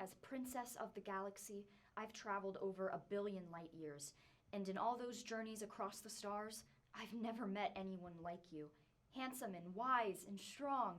as Princess of the Galaxy, I've traveled over 1 billion light years, and in all those journeys across the stars, I've never met anyone like you, handsome and wise and strong,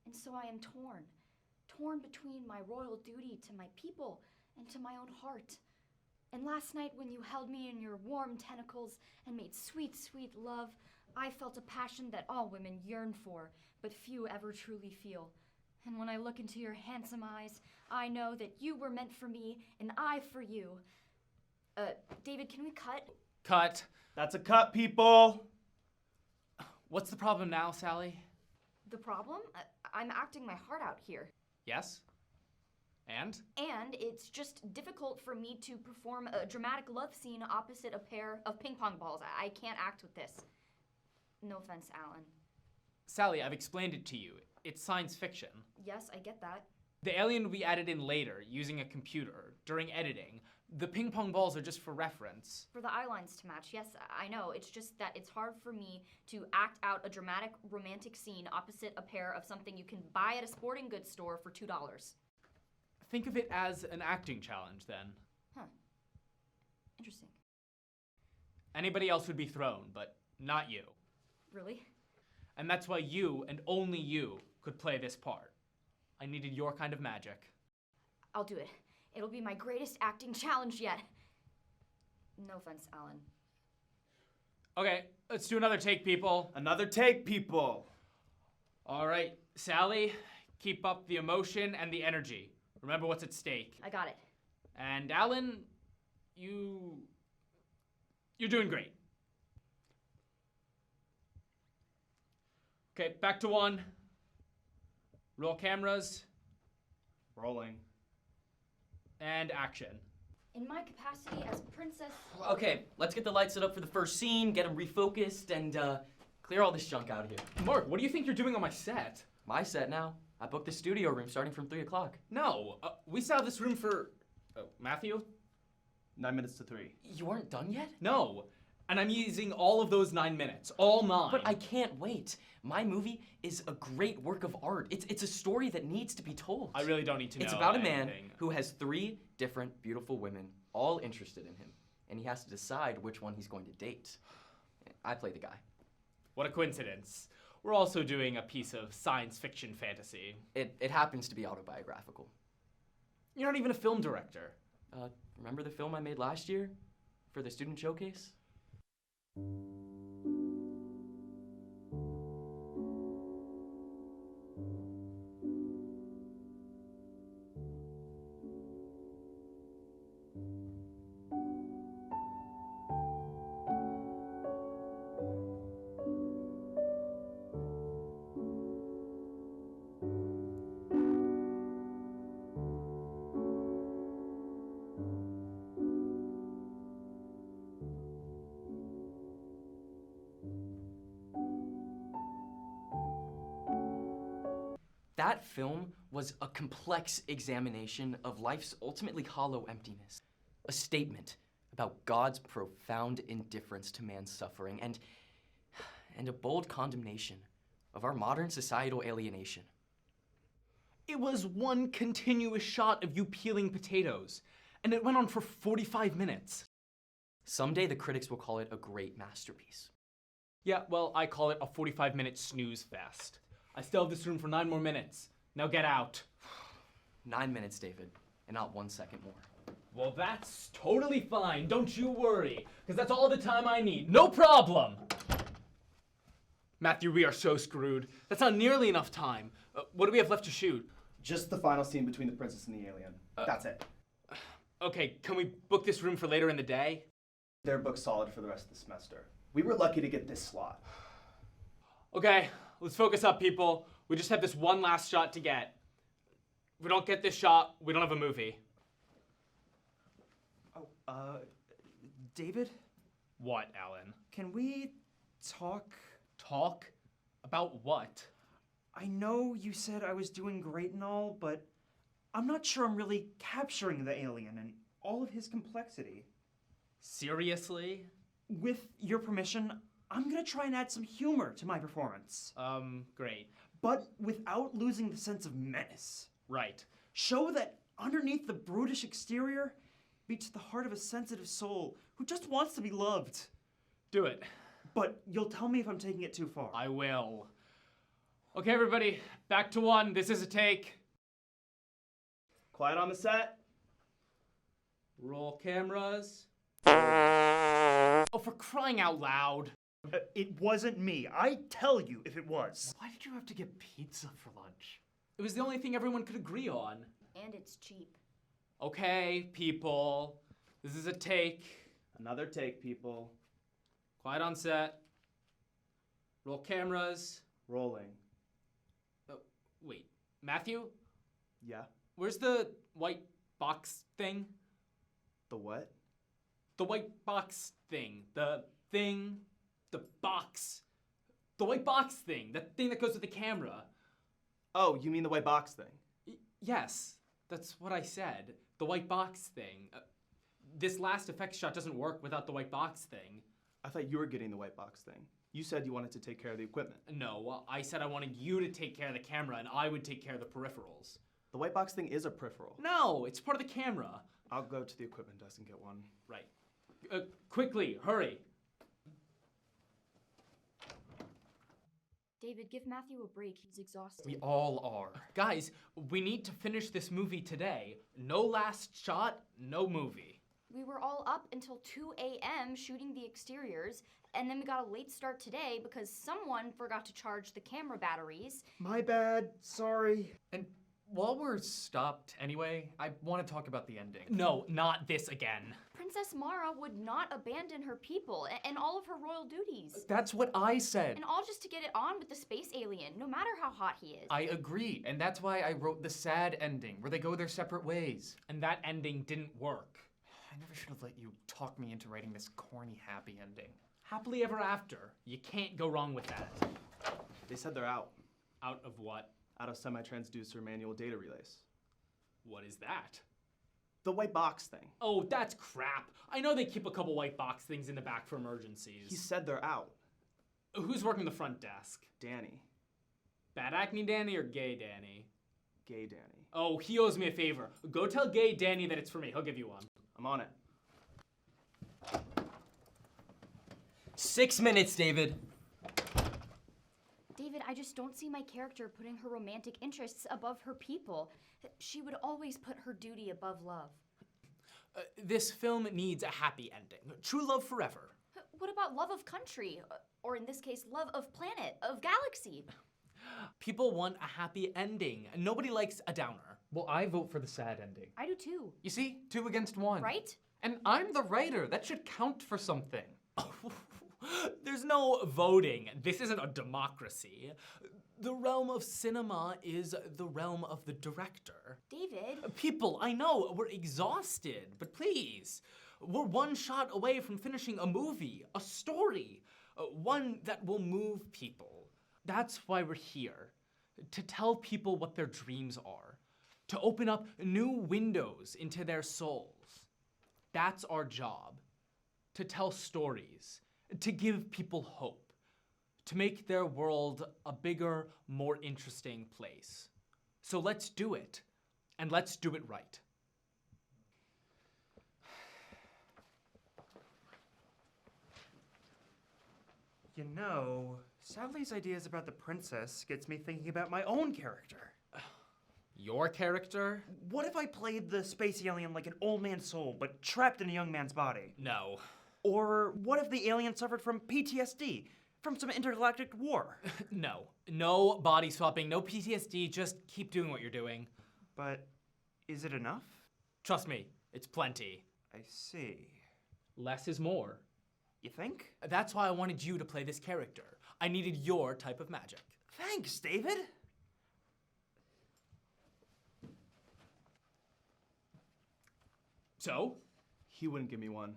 and so I am torn between my royal duty to my people and to my own heart. And last night when you held me in your warm tentacles and made sweet, sweet love, I felt a passion that all women yearn for, but few ever truly feel. And when I look into your handsome eyes, I know that you were meant for me and I for you. David, can we cut? Cut. That's a cut, people! What's the problem now, Sally? The problem? I'm acting my heart out here. Yes? And? And it's just difficult for me to perform a dramatic love scene opposite a pair of ping pong balls. I can't act with this. No offense, Alan. Sally, I've explained it to you. It's science fiction. Yes, I get that. The alien will be added in later, using a computer, during editing. The ping pong balls are just for reference. For the eye lines to match, yes, I know. It's just that it's hard for me to act out a dramatic romantic scene opposite a pair of something you can buy at a sporting goods store for $2. Think of it as an acting challenge, then. Huh. Interesting. Anybody else would be thrown, but not you. Really? And that's why you, and only you, could play this part. I needed your kind of magic. I'll do it. It'll be my greatest acting challenge yet. No offense, Alan. Okay, let's do another take, people. Another take, people! All right, Sally, keep up the emotion and the energy. Remember what's at stake. I got it. And Alan, you're doing great. Okay, back to one. Roll cameras. Rolling. And action. In my capacity as Princess... Okay, let's get the lights set up for the first scene, get them refocused, and clear all this junk out of here. Mark, what do you think you're doing on my set? My set now. I booked the studio room starting from 3 o'clock. No, we still have this room for... Matthew? 9 minutes to 3. You aren't done yet? No, and I'm using all of those 9 minutes. All 9. But I can't wait. My movie is a great work of art. It's a story that needs to be told. I really don't need to know It's about a man anything. who has 3 different beautiful women, all interested in him. And he has to decide which one he's going to date. I play the guy. What a coincidence. We're also doing a piece of science fiction fantasy. It happens to be autobiographical. You're not even a film director. Remember the film I made last year for the student showcase? That film was a complex examination of life's ultimately hollow emptiness. A statement about God's profound indifference to man's suffering and a bold condemnation of our modern societal alienation. It was one continuous shot of you peeling potatoes, and it went on for 45 minutes. Someday the critics will call it a great masterpiece. Yeah, well, I call it a 45-minute snooze fest. I still have this room for 9 more minutes. Now get out. 9 minutes, David, and not 1 second more. Well, that's totally fine. Don't you worry, because that's all the time I need. No problem! Matthew, we are so screwed. That's not nearly enough time. What do we have left to shoot? Just the final scene between the princess and the alien. That's it. Okay, can we book this room for later in the day? They're booked solid for the rest of the semester. We were lucky to get this slot. Okay, let's focus up, people. We just have this one last shot to get. If we don't get this shot, we don't have a movie. Oh, David? What, Alan? Can we talk? Talk? About what? I know you said I was doing great and all, but I'm not sure I'm really capturing the alien and all of his complexity. Seriously? With your permission, I'm gonna try and add some humor to my performance. Great. But without losing the sense of menace. Right. Show that underneath the brutish exterior beats the heart of a sensitive soul who just wants to be loved. Do it. But you'll tell me if I'm taking it too far. I will. Okay, everybody, back to one. This is a take. Quiet on the set. Roll cameras. Oh, for crying out loud. It wasn't me. I'd tell you if it was. Why did you have to get pizza for lunch? It was the only thing everyone could agree on. And it's cheap. Okay, people. This is a take. Another take, people. Quiet on set. Roll cameras. Rolling. Wait, Matthew? Yeah. Where's the white box thing? The what? The white box thing. The thing. The box. The white box thing. The thing that goes with the camera. Oh, you mean the white box thing? Yes, that's what I said. The white box thing. This last effects shot doesn't work without the white box thing. I thought you were getting the white box thing. You said you wanted to take care of the equipment. No, I said I wanted you to take care of the camera and I would take care of the peripherals. The white box thing is a peripheral. No, it's part of the camera. I'll go to the equipment desk and get one. Right. Quickly, hurry. David, give Matthew a break. He's exhausted. We all are. Guys, we need to finish this movie today. No last shot, no movie. We were all up until 2 a.m. shooting the exteriors, and then we got a late start today because someone forgot to charge the camera batteries. My bad. Sorry. And while we're stopped anyway, I want to talk about the ending. No, not this again. Princess Mara would not abandon her people and all of her royal duties. That's what I said. And all just to get it on with the space alien, no matter how hot he is. I agree, and that's why I wrote the sad ending, where they go their separate ways. And that ending didn't work. I never should have let you talk me into writing this corny happy ending. Happily ever after. You can't go wrong with that. They said they're out. Out of what? Out of semi-transducer manual data relays. What is that? The white box thing. Oh, that's crap. I know they keep a couple white box things in the back for emergencies. He said they're out. Who's working the front desk? Danny. Bad acne Danny or gay Danny? Gay Danny. Oh, he owes me a favor. Go tell gay Danny that it's for me. He'll give you one. I'm on it. 6 minutes, David. David, I just don't see my character putting her romantic interests above her people. She would always put her duty above love. This film needs a happy ending. True love forever. What about love of country? Or in this case, love of planet, of galaxy? People want a happy ending. Nobody likes a downer. Well, I vote for the sad ending. I do too. You see? 2 against 1. Right? And I'm the writer. That should count for something. There's no voting. This isn't a democracy. The realm of cinema is the realm of the director. David? People, I know, we're exhausted, but please. We're one shot away from finishing a movie, a story, one that will move people. That's why we're here. To tell people what their dreams are. To open up new windows into their souls. That's our job. To tell stories. To give people hope. To make their world a bigger, more interesting place. So let's do it. And let's do it right. You know, Sally's ideas about the princess gets me thinking about my own character. Your character? What if I played the space alien like an old man's soul, but trapped in a young man's body? No. Or what if the alien suffered from PTSD, from some intergalactic war? No. No body swapping, no PTSD, just keep doing what you're doing. But is it enough? Trust me, it's plenty. I see. Less is more. You think? That's why I wanted you to play this character. I needed your type of magic. Thanks, David. So, He wouldn't give me one.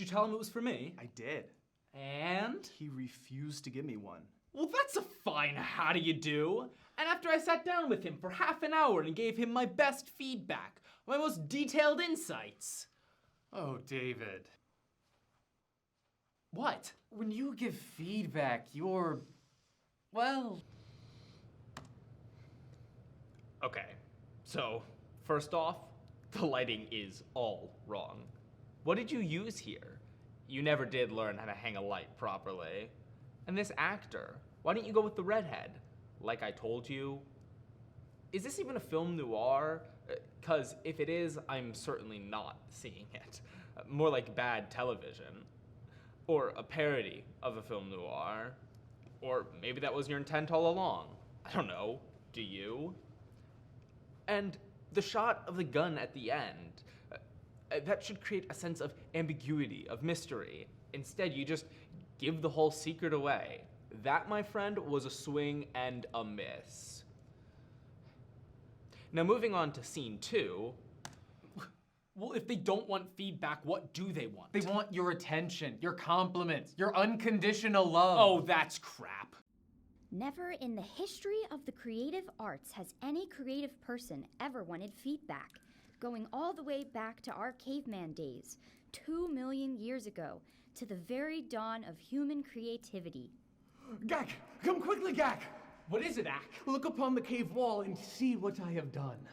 did you tell him it was for me? I did. And? He refused to give me one. Well, that's a fine how do you do. And after I sat down with him for half an hour and gave him my best feedback, my most detailed insights. Oh, David. What? When you give feedback, you're, well... Okay, so First off, the lighting is all wrong. What did you use here? You never did learn how to hang a light properly. And this actor, why didn't you go with the redhead? Like I told you? Is this even a film noir? 'Cause if it is, I'm certainly not seeing it. More like bad television. Or a parody of a film noir. Or maybe that was your intent all along. I don't know. Do you? And the shot of the gun at the end, that should create a sense of ambiguity, of mystery. Instead, you just give the whole secret away. That, my friend, was a swing and a miss. Now, moving on to scene 2. Well, if they don't want feedback, what do they want? They want your attention, your compliments, your unconditional love. Oh, that's crap. Never in the history of the creative arts has any creative person ever wanted feedback, going all the way back to our caveman days, 2 million years ago, to the very dawn of human creativity. Gak, come quickly, Gak! What is it, Ak? Look upon the cave wall and see what I have done.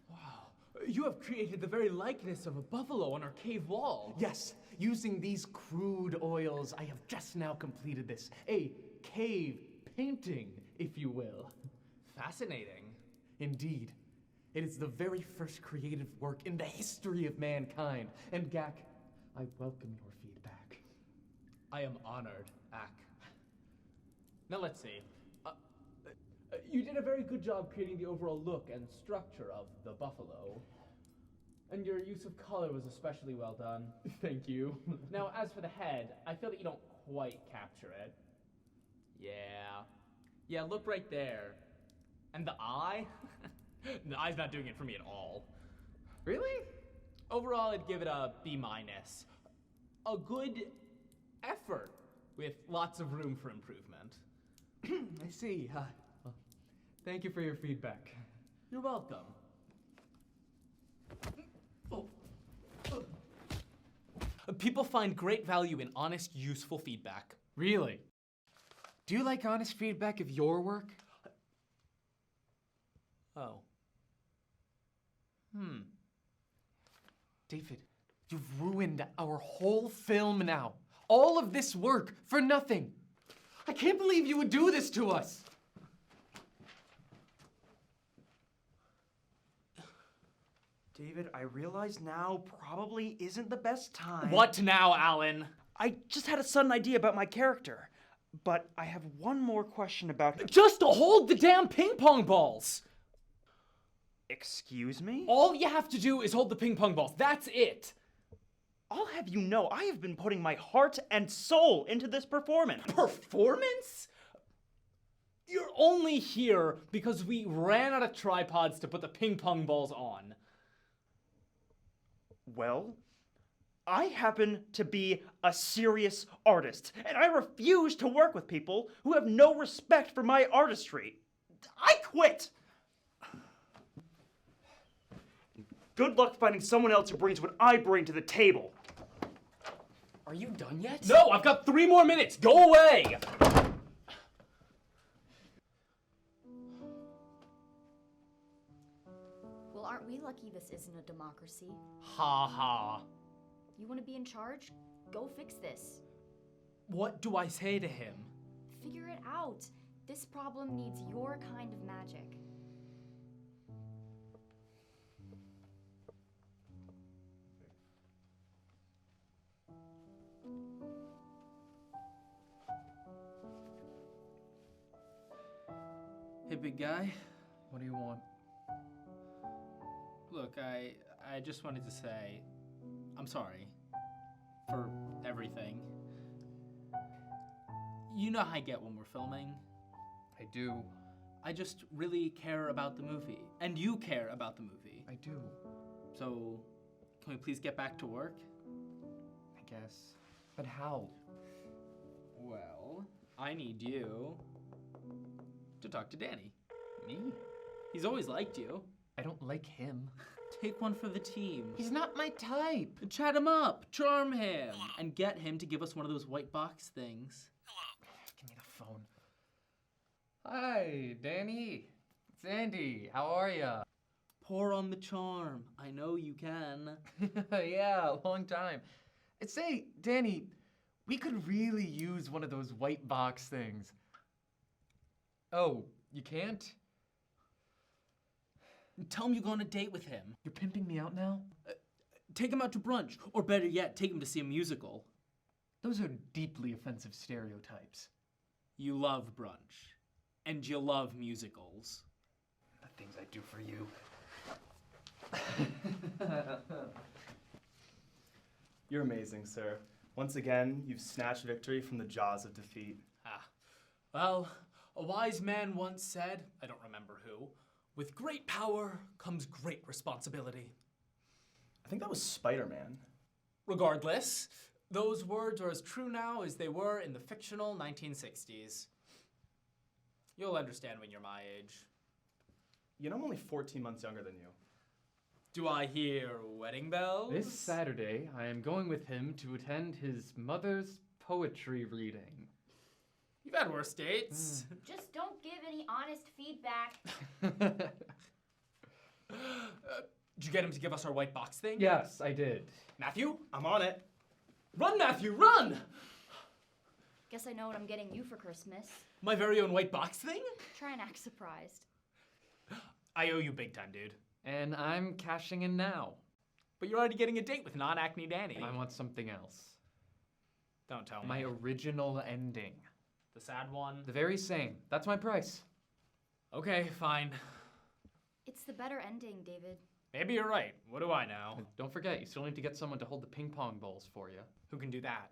Wow. You have created the very likeness of a buffalo on our cave wall. Yes, using these crude oils, I have just now completed this. A cave painting, if you will. Fascinating. Indeed. It is the very first creative work in the history of mankind. And Gak, I welcome your feedback. I am honored, Ak. Now let's see. You did a very good job creating the overall look and structure of the buffalo. And your use of color was especially well done. Thank you. Now, as for the head, I feel that you don't quite capture it. Yeah, look right there. And the eye? The eye's not doing it for me at all. Really? Overall, I'd give it a B-. A good effort with lots of room for improvement. I see. Well, thank you for your feedback. You're welcome. People find great value in honest, useful feedback. Really? Do you like honest feedback of your work? Oh. David, you've ruined our whole film now. All of this work for nothing. I can't believe you would do this to us. David, I realize now probably isn't the best time. What now, Alan? I just had a sudden idea about my character. But I have one more question about him. Just to hold the damn ping pong balls! Excuse me? All you have to do is hold the ping pong balls. That's it. I'll have you know, I have been putting my heart and soul into this performance. Performance? You're only here because we ran out of tripods to put the ping pong balls on. Well, I happen to be a serious artist, and I refuse to work with people who have no respect for my artistry. I quit! Good luck finding someone else who brings what I bring to the table. Are you done yet? No, I've got 3 more minutes. Go away! Well, aren't we lucky this isn't a democracy? Ha ha. You want to be in charge? Go fix this. What do I say to him? Figure it out. This problem needs your kind of magic. Hey, big guy. What do you want? Look, I just wanted to say I'm sorry for everything. You know how I get when we're filming. I do. I just really care about the movie, and you care about the movie. I do. So, can we please get back to work? I guess. But how? Well, I need you to talk to Danny. Me? He's always liked you. I don't like him. Take one for the team. He's not my type. Chat him up, charm him, and get him to give us one of those white box things. Give me the phone. Hi, Danny. It's Andy. How are ya? pour on the charm. I know you can. Yeah, a long time. Say, Danny, we could really use one of those white box things. Oh, you can't? Tell him you go on a date with him. You're pimping me out now? Take him out to brunch, or better yet, take him to see a musical. Those are deeply offensive stereotypes. You love brunch, and you love musicals. The things I do for you. You're amazing, sir. Once again, you've snatched victory from the jaws of defeat. Well, a wise man once said, I don't remember who, with great power comes great responsibility. I think that was Spider-Man. Regardless, those words are as true now as they were in the fictional 1960s. You'll understand when you're my age. You know, I'm only 14 months younger than you. Do I hear wedding bells? This Saturday, I am going with him to attend his mother's poetry reading. You've had worse dates. Just don't give any honest feedback. Did you get him to give us our white box thing? Yes, I did. Matthew? I'm on it. Run, Matthew, run! Guess I know what I'm getting you for Christmas. My very own white box thing? Try and act surprised. I owe you big time, dude. And I'm cashing in now. But you're already getting a date with non-acne Danny. I want something else. Don't tell me. My original ending. The sad one? The very same. That's my price. Okay, fine. It's the better ending, David. Maybe you're right. What do I know? And don't forget, you still need to get someone to hold the ping pong balls for you. Who can do that?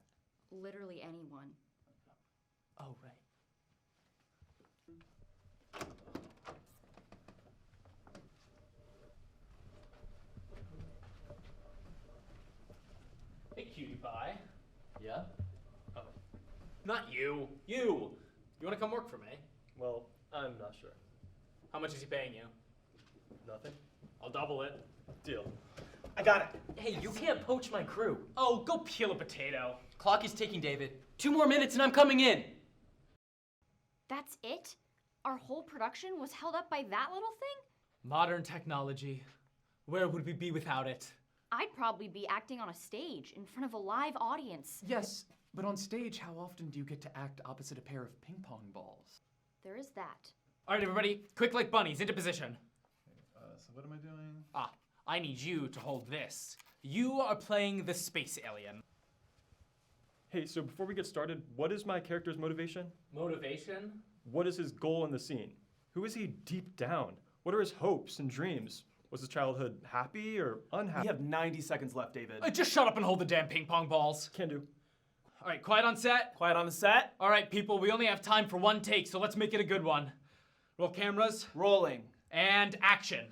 Literally anyone. Oh, right. Hey, cutie pie. Yeah? Oh. Not you. You. You want to come work for me? Well, I'm not sure. How much is he paying you? Nothing? I'll double it. Deal. I got it. Hey, you can't poach my crew. Oh, go peel a potato. Clock is ticking, David. 2 more minutes and I'm coming in. That's it? Our whole production was held up by that little thing? Modern technology. Where would we be without it? I'd probably be acting on a stage in front of a live audience. Yes, but on stage, how often do you get to act opposite a pair of ping pong balls? There is that. All right, everybody, quick like bunnies, into position. So what am I doing? I need you to hold this. You are playing the space alien. Hey, so before we get started, what is my character's motivation? Motivation? What is his goal in the scene? Who is he deep down? What are his hopes and dreams? Was his childhood happy or unhappy? We have 90 seconds left, David. Just shut up and hold the damn ping pong balls. Can do. All right, quiet on set. Quiet on the set. All right, people, we only have time for one take, so let's make it a good one. Roll cameras, Rolling. and action.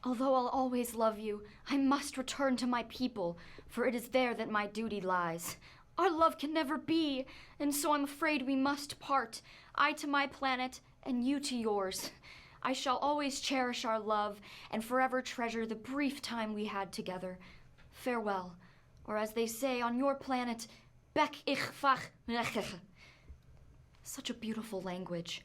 Although I'll always love you, I must return to my people, for it is there that my duty lies. Our love can never be, and so I'm afraid we must part, I to my planet, and you to yours. I shall always cherish our love, and forever treasure the brief time we had together. Farewell, or as they say on your planet, Bek ich fach. Such a beautiful language.